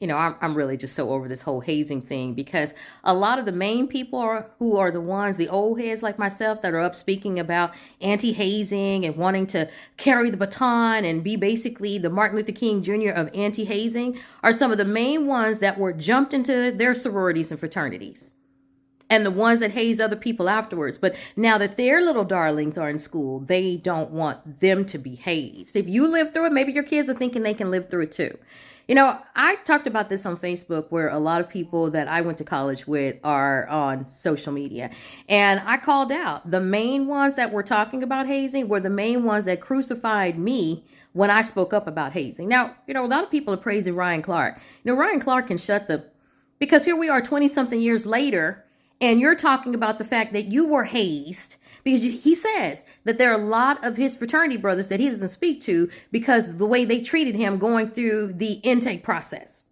I'm really just so over this whole hazing thing because a lot of the main people who are the ones, the old heads like myself, that are up speaking about anti-hazing and wanting to carry the baton and be basically the Martin Luther King Jr. of anti-hazing are some of the main ones that were jumped into their sororities and fraternities and the ones that haze other people afterwards. But now that their little darlings are in school, they don't want them to be hazed. If you live through it, maybe your kids are thinking they can live through it too. I talked about this on Facebook where a lot of people that I went to college with are on social media. And I called out the main ones that were talking about hazing were the main ones that crucified me when I spoke up about hazing. Now, a lot of people are praising Ryan Clark. Ryan Clark can because here we are 20 something years later, and you're talking about the fact that you were hazed because he says that there are a lot of his fraternity brothers that he doesn't speak to because of the way they treated him going through the intake process.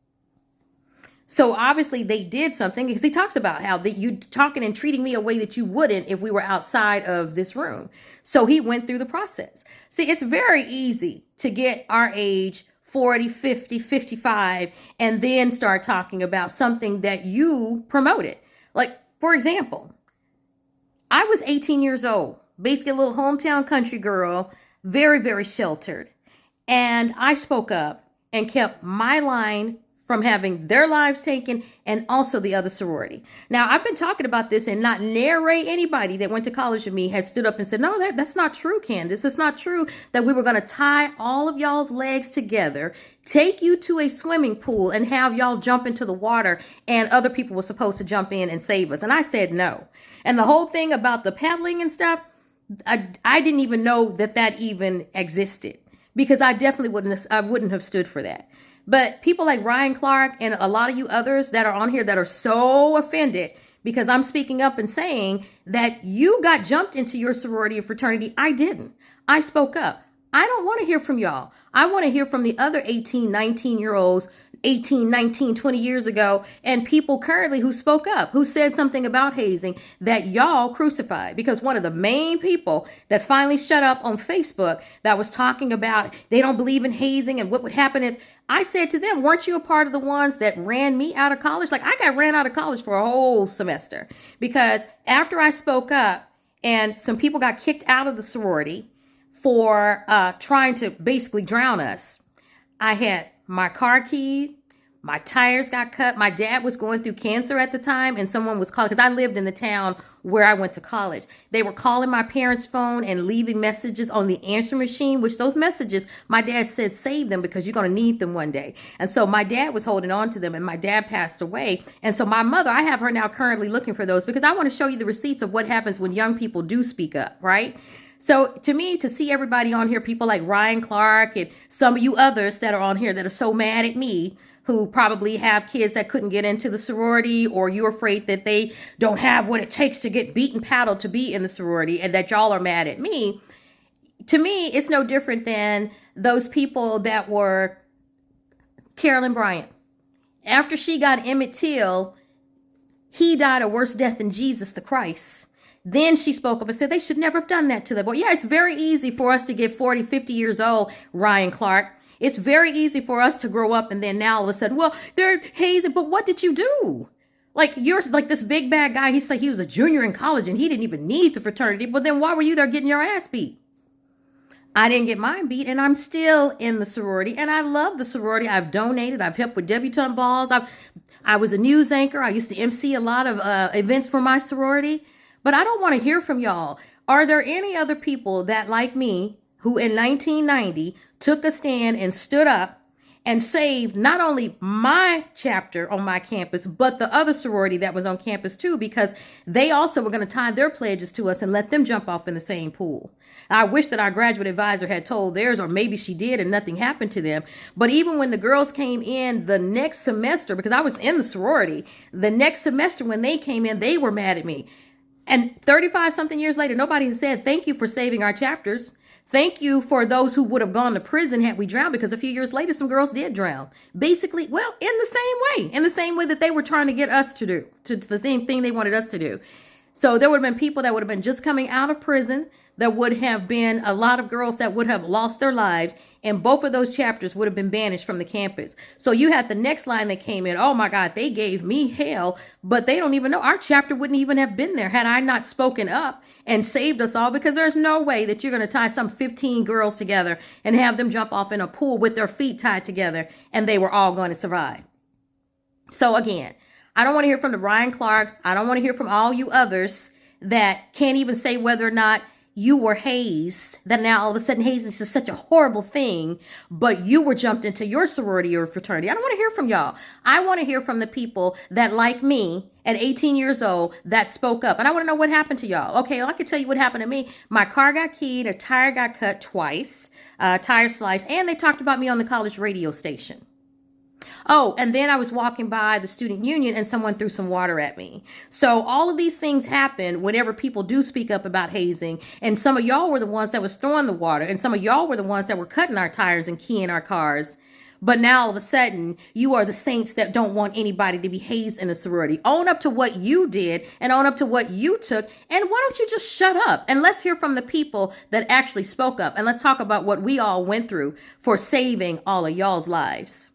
So obviously they did something because he talks about how that you talking and treating me a way that you wouldn't if we were outside of this room. So he went through the process. See, it's very easy to get our age 40, 50, 55, and then start talking about something that you promoted. Like, for example, I was 18 years old, basically a little hometown country girl, very, very sheltered. And I spoke up and kept my line from having their lives taken and also the other sorority. Now, I've been talking about this and not narrate anybody that went to college with me has stood up and said, no, that's not true, Candace. It's not true that we were going to tie all of y'all's legs together, take you to a swimming pool and have y'all jump into the water and other people were supposed to jump in and save us. And I said no. And the whole thing about the paddling and stuff, I didn't even know that even existed because I definitely wouldn't have stood for that. But people like Ryan Clark and a lot of you others that are on here that are so offended because I'm speaking up and saying that you got jumped into your sorority or fraternity. I didn't. I spoke up. I don't want to hear from y'all. I want to hear from the other 18, 19-year-olds, 18, 19, 20 years ago, and people currently who spoke up, who said something about hazing that y'all crucified. Because one of the main people that finally shut up on Facebook that was talking about they don't believe in hazing and what would happen if I said to them, weren't you a part of the ones that ran me out of college? Like I got ran out of college for a whole semester because after I spoke up and some people got kicked out of the sorority for trying to basically drown us. I had my car keyed, my tires got cut. My dad was going through cancer at the time and someone was calling because I lived in the town where I went to college. They were calling my parents' phone and leaving messages on the answer machine, which those messages, my dad said, save them because you're going to need them one day. And so my dad was holding on to them and my dad passed away. And so my mother, I have her now currently looking for those because I want to show you the receipts of what happens when young people do speak up, right? So to me, to see everybody on here, people like Ryan Clark and some of you others that are on here that are so mad at me, who probably have kids that couldn't get into the sorority, or you're afraid that they don't have what it takes to get beat and paddled to be in the sorority and that y'all are mad at me. To me, it's no different than those people that were Carolyn Bryant. After she got Emmett Till, he died a worse death than Jesus the Christ. Then she spoke up and said they should never have done that to them. Well, yeah, it's very easy for us to get 40, 50 years old, Ryan Clark. It's very easy for us to grow up and then now all of a sudden, well, they're hazing. But what did you do? Like you're like this big bad guy. He said he was a junior in college and he didn't even need the fraternity. But then why were you there getting your ass beat? I didn't get mine beat and I'm still in the sorority and I love the sorority. I've donated. I've helped with debutante balls. I was a news anchor. I used to MC a lot of events for my sorority. But I don't want to hear from y'all. Are there any other people that, like me, who in 1990 took a stand and stood up and saved not only my chapter on my campus, but the other sorority that was on campus too, because they also were going to tie their pledges to us and let them jump off in the same pool. I wish that our graduate advisor had told theirs, or maybe she did and nothing happened to them. But even when the girls came in the next semester, because I was in the sorority, the next semester when they came in, they were mad at me. And 35 something years later, nobody has said, thank you for saving our chapters. Thank you for those who would have gone to prison had we drowned, because a few years later, some girls did drown. Basically, well, in the same way that they were trying to get us to do, to the same thing they wanted us to do. So there would have been people that would have been just coming out of prison. There would have been a lot of girls that would have lost their lives, and both of those chapters would have been banished from the campus. So you had the next line that came in, oh my God, they gave me hell, but they don't even know. Our chapter wouldn't even have been there had I not spoken up and saved us all, because there's no way that you're going to tie some 15 girls together and have them jump off in a pool with their feet tied together and they were all going to survive. So again, I don't want to hear from the Ryan Clarks. I don't want to hear from all you others that can't even say whether or not you were hazed, that now all of a sudden hazing is such a horrible thing, but you were jumped into your sorority or fraternity. I don't want to hear from y'all. I want to hear from the people that, like me, at 18 years old, that spoke up. And I want to know what happened to y'all. Okay, well, I can tell you what happened to me. My car got keyed, a tire got cut twice, tire sliced, and they talked about me on the college radio station. Oh, and then I was walking by the student union and someone threw some water at me. So all of these things happen whenever people do speak up about hazing. And some of y'all were the ones that was throwing the water. And some of y'all were the ones that were cutting our tires and keying our cars. But now all of a sudden, you are the saints that don't want anybody to be hazed in a sorority. Own up to what you did and own up to what you took. And why don't you just shut up? And let's hear from the people that actually spoke up. And let's talk about what we all went through for saving all of y'all's lives.